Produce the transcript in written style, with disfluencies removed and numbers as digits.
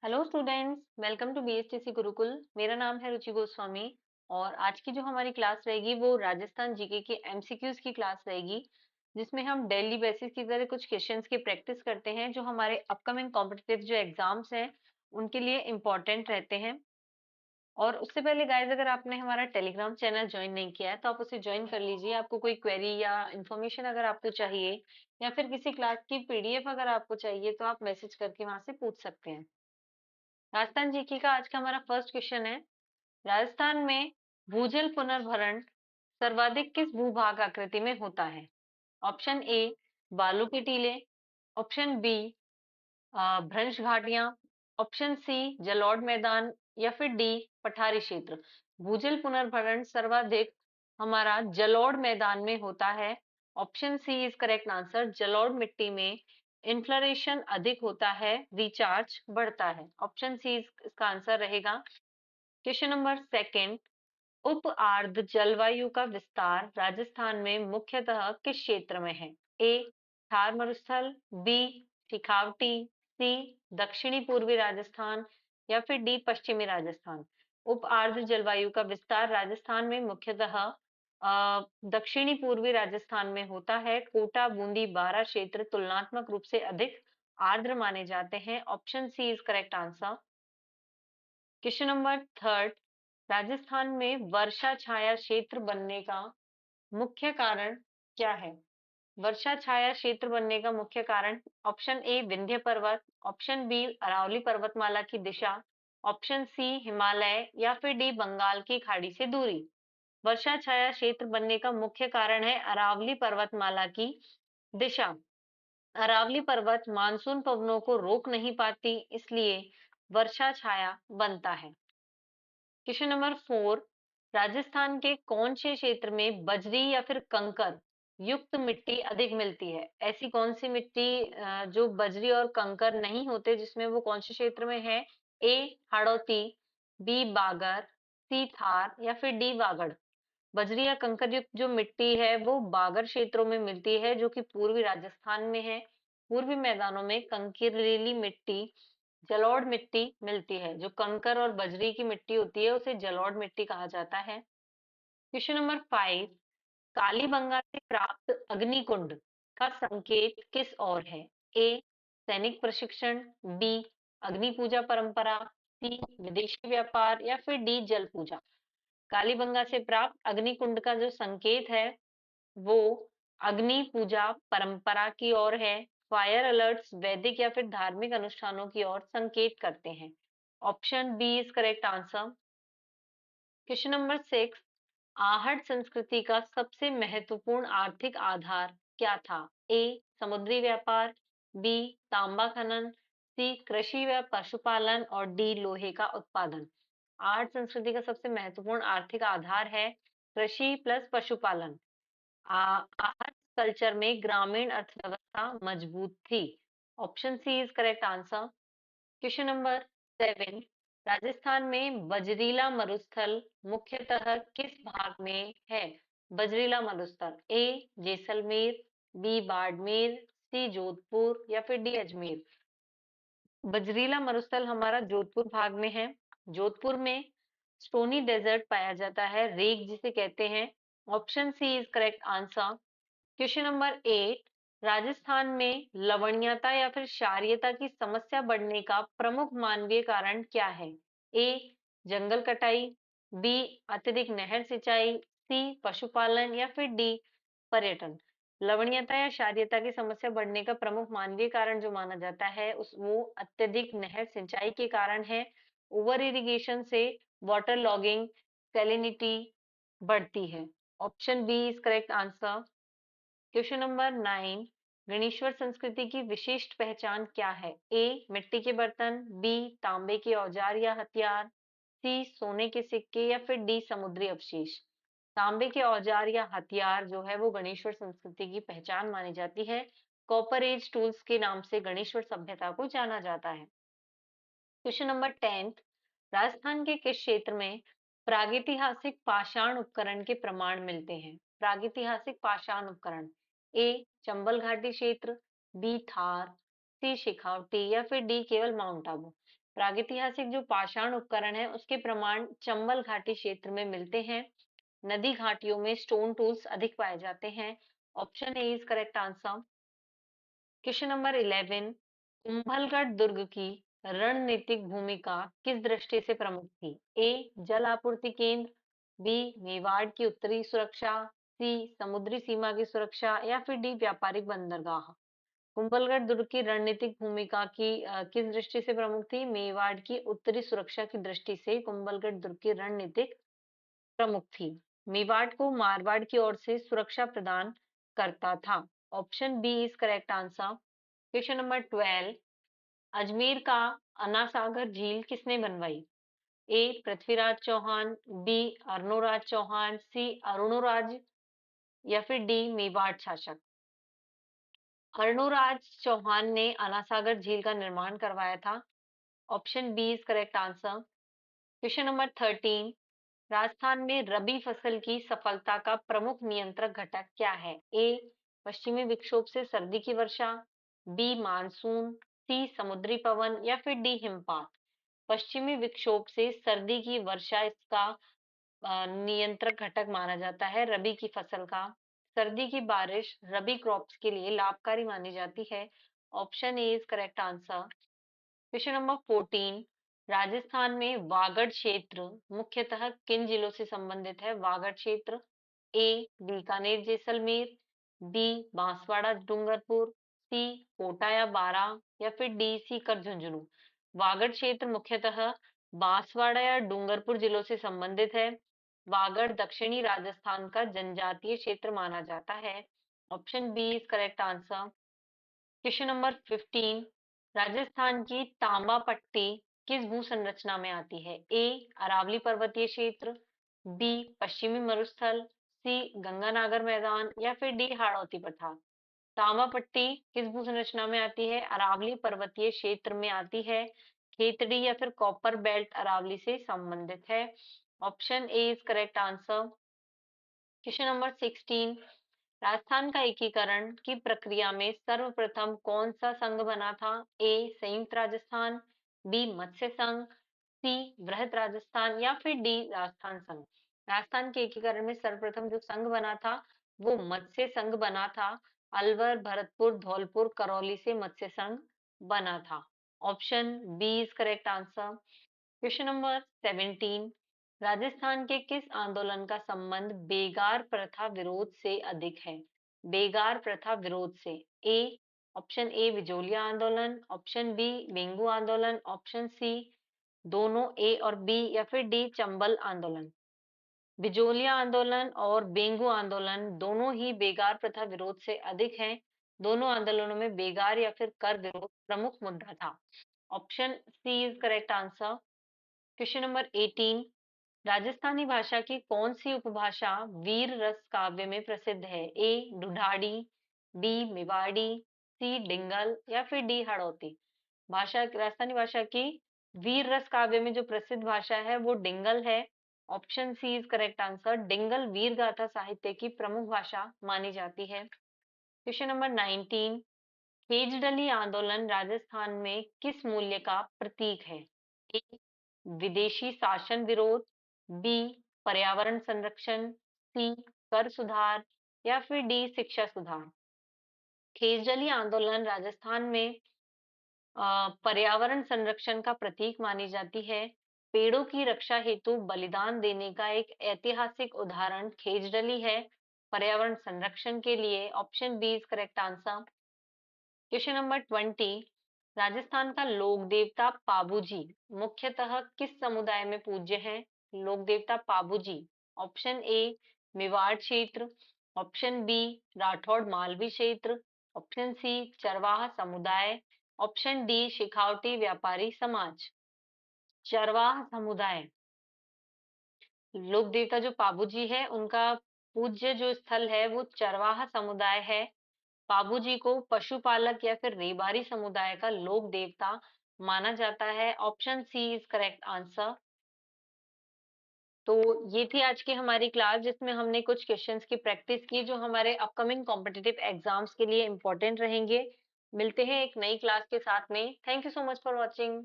Hello students, welcome to BSTC Gurukul. मेरा नाम है रुचि गोस्वामी और आज की जो हमारी क्लास रहेगी वो राजस्थान जीके के एमसीक्यूज की क्लास रहेगी, जिसमें हम डेली बेसिस की तरह कुछ क्वेश्चंस की प्रैक्टिस करते हैं जो हमारे अपकमिंग कॉम्पिटिटिव जो एग्जाम्स हैं उनके लिए इम्पोर्टेंट रहते हैं। और उससे पहले गाइज, अगर आपने हमारा टेलीग्राम चैनल ज्वाइन नहीं किया है तो आप उसे ज्वाइन कर लीजिए। आपको कोई क्वेरी या इन्फॉर्मेशन अगर आपको चाहिए या फिर किसी क्लास की पीडीएफ अगर आपको चाहिए तो आप मैसेज करके वहां से पूछ सकते हैं। राजस्थान जीके का आज का हमारा फर्स्ट क्वेश्चन है, राजस्थान में भूजल पुनर्भरण सर्वाधिक किस भूभाग आकृति में होता है? ऑप्शन ए बालू के टीले, ऑप्शन बी भ्रंश घाटियां, ऑप्शन सी जलौढ़ मैदान या फिर डी पठारी क्षेत्र। भूजल पुनर्भरण सर्वाधिक हमारा जलौढ़ मैदान में होता है। Option C is correct answer. जलौढ़ मिट्टी में इन्फ्लोरेशन अधिक होता है, रिचार्ज बढ़ता है। ऑप्शन सी इसका आंसर रहेगा। क्वेश्चन नंबर सेकंड, उप आर्द्र जलवायु का विस्तार राजस्थान में मुख्यतः किस क्षेत्र में है? ए थार मरुस्थल, बी शेखावटी, सी दक्षिणी पूर्वी राजस्थान या फिर डी पश्चिमी राजस्थान। उप आर्द्र जलवायु का विस्तार राजस्थान में मुख्यतः दक्षिणी पूर्वी राजस्थान में होता है। कोटा, बूंदी, बारां क्षेत्र तुलनात्मक रूप से अधिक आर्द्र माने जाते हैं। Option C is correct answer. Question number third, Rajasthan में वर्षा छाया क्षेत्र बनने का मुख्य कारण क्या है? वर्षा छाया क्षेत्र बनने का मुख्य कारण, ऑप्शन ए विंध्य पर्वत, ऑप्शन बी अरावली पर्वतमाला की दिशा, ऑप्शन सी हिमालय या फिर डी बंगाल की खाड़ी से दूरी। वर्षा छाया क्षेत्र बनने का मुख्य कारण है अरावली पर्वतमाला की दिशा। अरावली पर्वत मानसून पवनों को रोक नहीं पाती, इसलिए वर्षा छाया बनता है। क्वेश्चन नंबर फोर, राजस्थान के कौन से क्षेत्र में बजरी या फिर कंकर युक्त मिट्टी अधिक मिलती है? ऐसी कौन सी मिट्टी जो बजरी और कंकर नहीं होते, जिसमें वो कौन से क्षेत्र में है? ए हाड़ौती, बी बागर, सी थार या फिर डी वागड़। बजरी या कंकर युक्त जो मिट्टी है वो बागर क्षेत्रों में मिलती है, जो कि पूर्वी राजस्थान में है। पूर्वी मैदानों में कंकरीली मिट्टी, जलोढ़ मिट्टी मिलती है। जो कंकर और बजरी की मिट्टी होती है उसे जलोढ़ मिट्टी कहा जाता है। क्वेश्चन नंबर फाइव, कालीबंगा से प्राप्त अग्निकुंड का संकेत किस ओर है? ए सैनिक प्रशिक्षण, बी अग्नि पूजा परंपरा, सी विदेशी व्यापार या फिर डी जल पूजा। कालीबंगा से प्राप्त अग्निकुंड का जो संकेत है वो अग्नि पूजा परंपरा की ओर है। फायर अलर्ट्स वैदिक या फिर धार्मिक अनुष्ठानों की ओर संकेत करते हैं। Option B is correct answer. Question number six, आहट संस्कृति का सबसे महत्वपूर्ण आर्थिक आधार क्या था? ए समुद्री व्यापार, बी तांबा खनन, सी कृषि व पशुपालन और डी लोहे का उत्पादन। आहट संस्कृति का सबसे महत्वपूर्ण आर्थिक आधार है कृषि प्लस पशुपालन। आहट कल्चर में ग्रामीण अर्थव्यवस्था मजबूत थी। Option C is correct answer. Question number seven, Rajasthan में बजरीला मरुस्थल मुख्यतः किस भाग में है? बजरीला मरुस्थल, ए जैसलमेर, बी बाड़मेर, सी जोधपुर या फिर डी अजमेर। बजरीला मरुस्थल हमारा जोधपुर भाग में है। जोधपुर में स्टोनी डेजर्ट पाया जाता है, रेग जिसे कहते हैं। Option C is correct answer. Question number eight, Rajasthan में लवणीयता या फिर क्षारीयता की समस्या बढ़ने का प्रमुख मानवीय कारण क्या है? ए जंगल कटाई, बी अत्यधिक नहर सिंचाई, सी पशुपालन या फिर डी पर्यटन। लवणीयता या क्षारीयता की समस्या बढ़ने का प्रमुख मानवीय कारण जो माना जाता है उस वो अत्यधिक नहर सिंचाई के कारण है। ओवर इरिगेशन से वाटर लॉगिंग, सैलिनिटी बढ़ती है। Option B is correct answer. Question number nine, Ganeshwar संस्कृति की विशिष्ट पहचान क्या है? ए मिट्टी के बर्तन, बी तांबे के औजार या हथियार, सी सोने के सिक्के या फिर डी समुद्री अवशेष। तांबे के औजार या हथियार जो है वो गणेश्वर संस्कृति की पहचान मानी जाती है। कॉपर एज टूल्स के नाम से गणेश्वर सभ्यता को जाना जाता है। क्वेश्चन नंबर टेंथ, राजस्थान के किस क्षेत्र में प्रागैतिहासिक पाषाण उपकरण के प्रमाण मिलते हैं? प्रागैतिहासिक पाषाण उपकरण, ए चंबल घाटी क्षेत्र, बी थार, सी शेखावटी या फिर डी केवल माउंट आबू। प्रागैतिहासिक जो पाषाण उपकरण है उसके प्रमाण चंबल घाटी क्षेत्र में मिलते हैं। नदी घाटियों में स्टोन टूल्स अधिक पाए जाते हैं। Option A is correct answer. Question number 11, Kumbhalgarh दुर्ग की रणनीतिक भूमिका किस दृष्टि से प्रमुख थी? ए जल आपूर्ति केंद्र, बी मेवाड़ की उत्तरी सुरक्षा, सी समुद्री सीमा की सुरक्षा या फिर डी व्यापारिक बंदरगाह। कुंभलगढ़ दुर्ग की रणनीतिक भूमिका किस दृष्टि से प्रमुख थी? मेवाड़ की उत्तरी सुरक्षा की दृष्टि से कुंभलगढ़ दुर्ग की रणनीतिक प्रमुख थी। मेवाड़ को मारवाड़ की ओर से सुरक्षा प्रदान करता था। Option B is correct answer. Question number 12, Ajmer का अन्ना सागर झील किसने बनवाई? A Prithviraj Chauhan, B Arnoraj Chauhan, C Arunoraj या फिर डी मेवाड़ शासक। अर्नोराज चौहान ने अन्ना सागर झील का निर्माण करवाया था। Option B is correct answer. Question number 13, Rajasthan में रबी फसल की सफलता का प्रमुख नियंत्रक घटक क्या है? ए पश्चिमी विक्षोभ से सर्दी की वर्षा, बी मानसून, सी समुद्री पवन या फिर डी हिमपात। पश्चिमी विक्षोभ से सर्दी की वर्षा इसका नियंत्रक घटक माना जाता है रबी की फसल का। सर्दी की बारिश रबी क्रॉप्स के लिए लाभकारी मानी जाती है। Option A is correct answer. Question number 14, Rajasthan में वागड़ क्षेत्र मुख्यतः किन जिलों से संबंधित है? वागड़ क्षेत्र ए बीकानेर जैसलमेर, बी बांसवाड़ा डूंगरपुर, सी कोटा या बारा या फिर डी सीकर झुंझुनू। वागड़ क्षेत्र मुख्यतः बांसवाड़ा या डूंगरपुर जिलों से संबंधित है। वागड़ दक्षिणी राजस्थान का जनजातीय क्षेत्र माना जाता है। Option B is correct answer. Question number 15, Rajasthan की तांबा पट्टी किस भू संरचना में आती है? ए अरावली पर्वतीय क्षेत्र, बी पश्चिमी मरुस्थल, सी गंगानागर मैदान या फिर डी हाड़ौती पठार। तांबा पट्टी किस भू संरचना में आती है? अरावली पर्वतीय क्षेत्र में आती है। खेतड़ी या फिर कॉपर बेल्ट अरावली से संबंधित है। Option A is correct answer. Question number 16, Rajasthan का एकीकरण की प्रक्रिया में सर्वप्रथम कौन सा संघ बना था? ए संयुक्त राजस्थान, बी मत्स्य संघ, सी वृहत राजस्थान या फिर डी राजस्थान संघ। राजस्थान के एकीकरण में सर्वप्रथम जो संघ बना था वो मत्स्य संघ बना था। अलवर, भरतपुर, धौलपुर, करौली से मत्स्य संघ बना था। Option B is correct answer. Question number 17, Rajasthan के किस आंदोलन का संबंध बेगार प्रथा विरोध से अधिक है? बेगार प्रथा विरोध से। ए ऑप्शन ए विजोलिया आंदोलन, ऑप्शन बी बेंगू आंदोलन, ऑप्शन सी दोनों ए और बी या फिर डी चंबल आंदोलन। बिजोलिया आंदोलन और बेंगू आंदोलन दोनों ही बेगार प्रथा विरोध से अधिक हैं। दोनों आंदोलनों में बेगार या फिर कर विरोध प्रमुख मुद्दा था। Option C is correct answer. Question number 18, Rajasthani भाषा की कौन सी उपभाषा वीर रस काव्य में प्रसिद्ध है? ए ढूढ़ाड़ी, बी मेवाड़ी, सी डिंगल या फिर डी हाड़ौती। राजस्थानी भाषा की वीर रस काव्य में जो प्रसिद्ध भाषा है वो डिंगल है। Option C is correct answer. Dingal वीर गाथा साहित्य की प्रमुख भाषा मानी जाती है। क्वेश्चन नंबर 19, खेजड़ली आंदोलन राजस्थान में किस मूल्य का प्रतीक है? ए विदेशी शासन विरोध, बी पर्यावरण संरक्षण, सी कर सुधार या फिर डी शिक्षा सुधार। खेजड़ली आंदोलन राजस्थान में पर्यावरण संरक्षण का प्रतीक मानी जाती है। पेड़ों की रक्षा हेतु बलिदान देने का एक ऐतिहासिक उदाहरण खेजड़ली है। पर्यावरण संरक्षण के लिए option B is correct answer. Question number 20, Rajasthan का लोक देवता पाबूजी मुख्यतः किस समुदाय में पूज्य है? लोक देवता पाबूजी। ऑप्शन ए मेवाड़ क्षेत्र, ऑप्शन बी राठौड़ मालवी क्षेत्र, ऑप्शन सी चरवाहा समुदाय, ऑप्शन डी शिखावटी व्यापारी समाज। चरवाहा समुदाय। लोक देवता जो पाबूजी है उनका पूज्य जो स्थल है वो चरवाहा समुदाय है। बाबूजी को पशुपालक या फिर रेबारी समुदाय का लोक देवता माना जाता है। Option C is correct answer. तो ये थी आज की हमारी क्लास जिसमें हमने कुछ क्वेश्चंस की प्रैक्टिस की जो हमारे अपकमिंग कॉम्पिटिटिव एग्जाम्स के लिए इंपॉर्टेंट रहेंगे। मिलते हैं एक नई क्लास के साथ में। Thank you so much for watching.